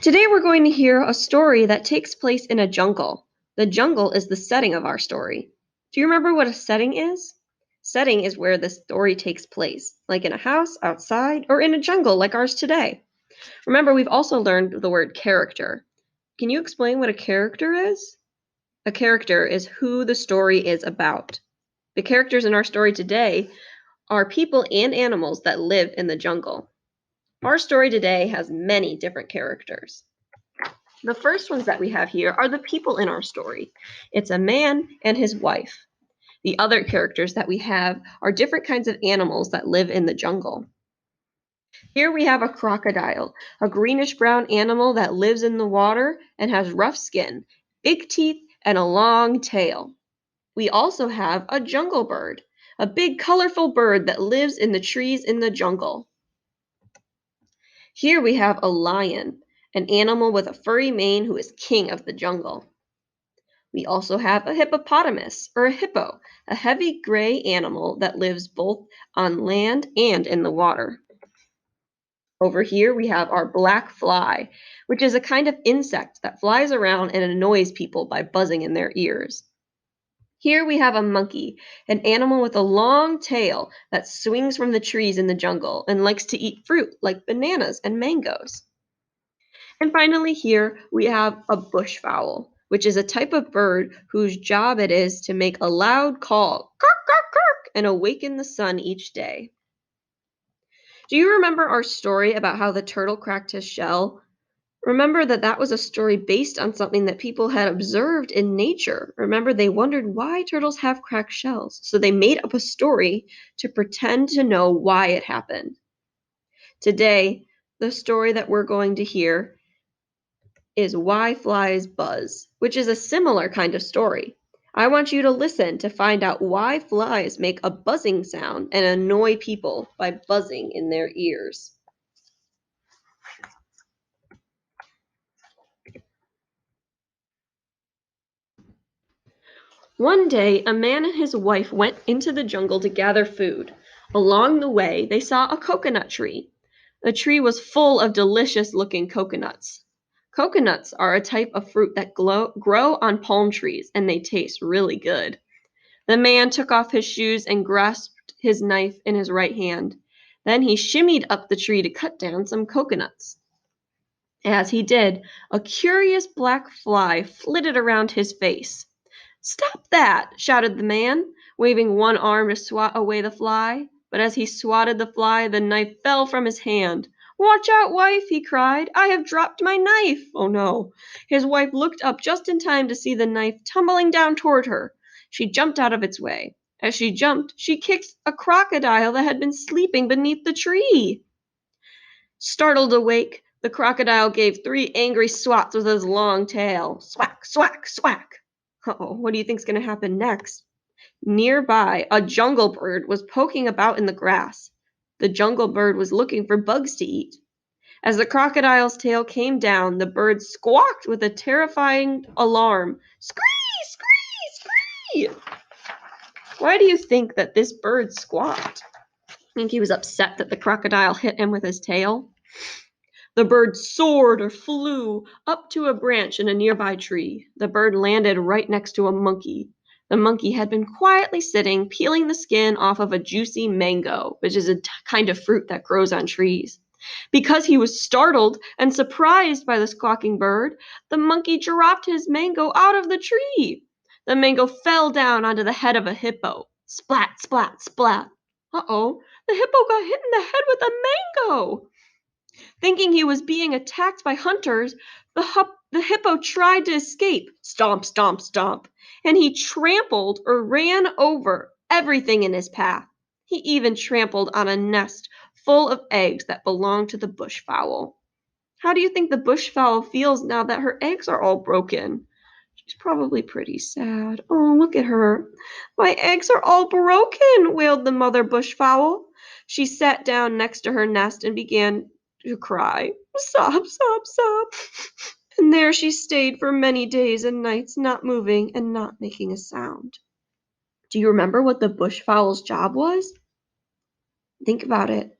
Today we're going to hear a story that takes place in a jungle. The jungle is the setting of our story. Do you remember what a setting is? Setting is where the story takes place, like in a house, outside, or in a jungle like ours today. Remember, we've also learned the word character. Can you explain what a character is? A character is who the story is about. The characters in our story today are people and animals that live in the jungle. Our story today has many different characters. The first ones that we have here are the people in our story. It's a man and his wife. The other characters that we have are different kinds of animals that live in the jungle. Here we have a crocodile, a greenish-brown animal that lives in the water and has rough skin, big teeth, and a long tail. We also have a jungle bird, a big colorful bird that lives in the trees in the jungle. Here we have a lion, an animal with a furry mane who is king of the jungle. We also have a hippopotamus, or a hippo, a heavy gray animal that lives both on land and in the water. Over here we have our black fly, which is a kind of insect that flies around and annoys people by buzzing in their ears. Here we have a monkey, an animal with a long tail that swings from the trees in the jungle and likes to eat fruit like bananas and mangoes. And finally, here we have a bushfowl, which is a type of bird whose job it is to make a loud call, "Kirk, kirk, kirk," and awaken the sun each day. Do you remember our story about how the turtle cracked his shell? Remember that was a story based on something that people had observed in nature. Remember, they wondered why turtles have cracked shells, so they made up a story to pretend to know why it happened. Today, the story that we're going to hear is Why Flies Buzz, which is a similar kind of story. I want you to listen to find out why flies make a buzzing sound and annoy people by buzzing in their ears. One day, a man and his wife went into the jungle to gather food. Along the way, they saw a coconut tree. The tree was full of delicious-looking coconuts. Coconuts are a type of fruit that grow on palm trees, and they taste really good. The man took off his shoes and grasped his knife in his right hand. Then he shimmied up the tree to cut down some coconuts. As he did, a curious black fly flitted around his face. "Stop that!" shouted the man, waving one arm to swat away the fly. But as he swatted the fly, the knife fell from his hand. "Watch out, wife!" he cried. "I have dropped my knife!" Oh no! His wife looked up just in time to see the knife tumbling down toward her. She jumped out of its way. As she jumped, she kicked a crocodile that had been sleeping beneath the tree. Startled awake, the crocodile gave 3 angry swats with his long tail. Swack, swack, swack. Uh-oh, what do you think's going to happen next? Nearby, a jungle bird was poking about in the grass. The jungle bird was looking for bugs to eat. As the crocodile's tail came down, the bird squawked with a terrifying alarm. Scree, scree, scree! Why do you think that this bird squawked? Think he was upset that the crocodile hit him with his tail? The bird soared or flew up to a branch in a nearby tree. The bird landed right next to a monkey. The monkey had been quietly sitting, peeling the skin off of a juicy mango, which is a kind of fruit that grows on trees. Because he was startled and surprised by the squawking bird, the monkey dropped his mango out of the tree. The mango fell down onto the head of a hippo. Splat, splat, splat. Uh-oh, the hippo got hit in the head with a mango. Thinking he was being attacked by hunters, the hippo tried to escape. Stomp, stomp, stomp. And he trampled or ran over everything in his path. He even trampled on a nest full of eggs that belonged to the bushfowl. How do you think the bushfowl feels now that her eggs are all broken? She's probably pretty sad. Oh, look at her. "My eggs are all broken," wailed the mother bushfowl. She sat down next to her nest and began to cry. Sob, sob, sob. And there she stayed for many days and nights, not moving and not making a sound. Do you remember what the bushfowl's job was? Think about it.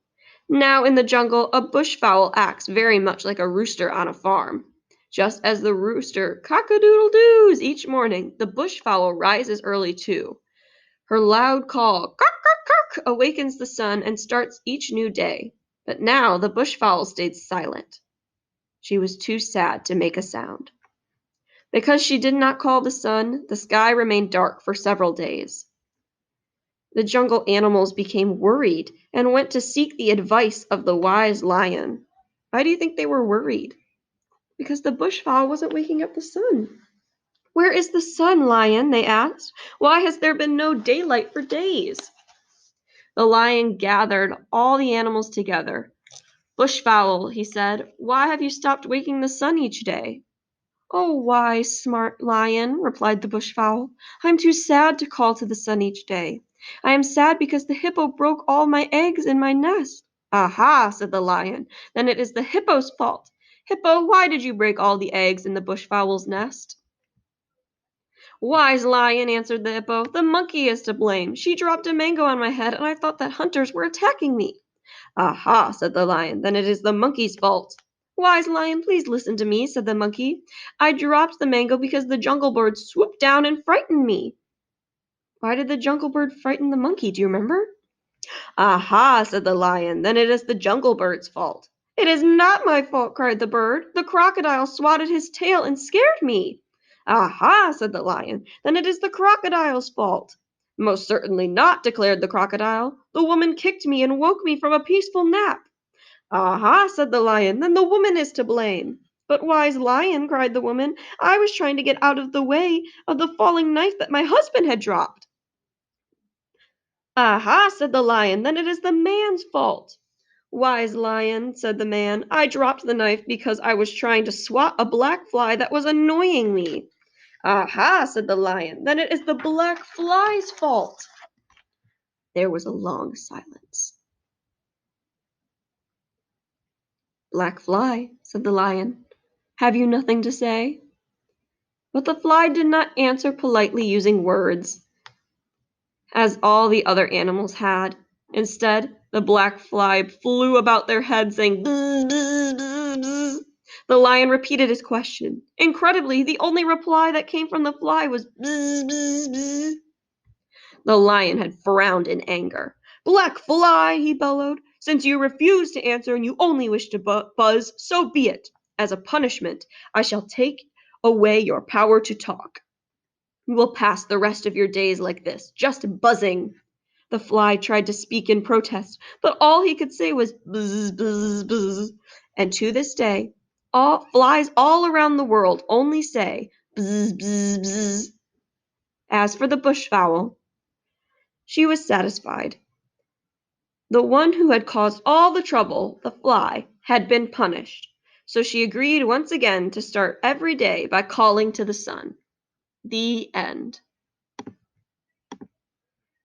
Now in the jungle, a bushfowl acts very much like a rooster on a farm. Just as the rooster cock-a-doodle-doos each morning, the bushfowl rises early too. Her loud call, "Cock, cock, cock," awakens the sun and starts each new day. But now the bushfowl stayed silent. She was too sad to make a sound. Because she did not call the sun, the sky remained dark for several days. The jungle animals became worried and went to seek the advice of the wise lion. Why do you think they were worried? Because the bushfowl wasn't waking up the sun. "Where is the sun, lion?" they asked. "Why has there been no daylight for days?" The lion gathered all the animals together. "Bushfowl," he said, "why have you stopped waking the sun each day?" "Oh, wise, smart lion," replied the bushfowl, "I am too sad to call to the sun each day. I am sad because the hippo broke all my eggs in my nest." "Aha," said the lion, "then it is the hippo's fault. Hippo, why did you break all the eggs in the bushfowl's nest?" "Wise lion," answered the hippo, "the monkey is to blame. She dropped a mango on my head, and I thought that hunters were attacking me." "Aha," said the lion, "then it is the monkey's fault." "Wise lion, please listen to me," said the monkey. "I dropped the mango because the jungle bird swooped down and frightened me." "Why did the jungle bird frighten the monkey? Do you remember?" "Aha," said the lion, "then it is the jungle bird's fault." "It is not my fault," cried the bird. "The crocodile swatted his tail and scared me." "Aha," said the lion, "then it is the crocodile's fault." "Most certainly not," declared the crocodile. "The woman kicked me and woke me from a peaceful nap." "Aha," said the lion, "then the woman is to blame." "But, wise lion," cried the woman, "I was trying to get out of the way of the falling knife that my husband had dropped." "Aha," said the lion, "then it is the man's fault." "Wise lion," said the man, "I dropped the knife because I was trying to swat a black fly that was annoying me." "Aha," said the lion, "then it is the black fly's fault." There was a long silence. "Black fly," said the lion, "have you nothing to say?" But the fly did not answer politely using words, as all the other animals had. Instead, the black fly flew about their heads, saying, "Buzz, buzz, buzz, buzz." The lion repeated his question. Incredibly, the only reply that came from the fly was, "Buzz, buzz, buzz." The lion had frowned in anger. "Black fly," he bellowed, "since you refuse to answer and you only wish to buzz, so be it. As a punishment, I shall take away your power to talk. You will pass the rest of your days like this, just buzzing." The fly tried to speak in protest, but all he could say was buzz, buzz, buzz. And to this day, all flies all around the world only say buzz, buzz, buzz. As for the bushfowl, she was satisfied. The one who had caused all the trouble, the fly, had been punished. So she agreed once again to start every day by calling to the sun. The end.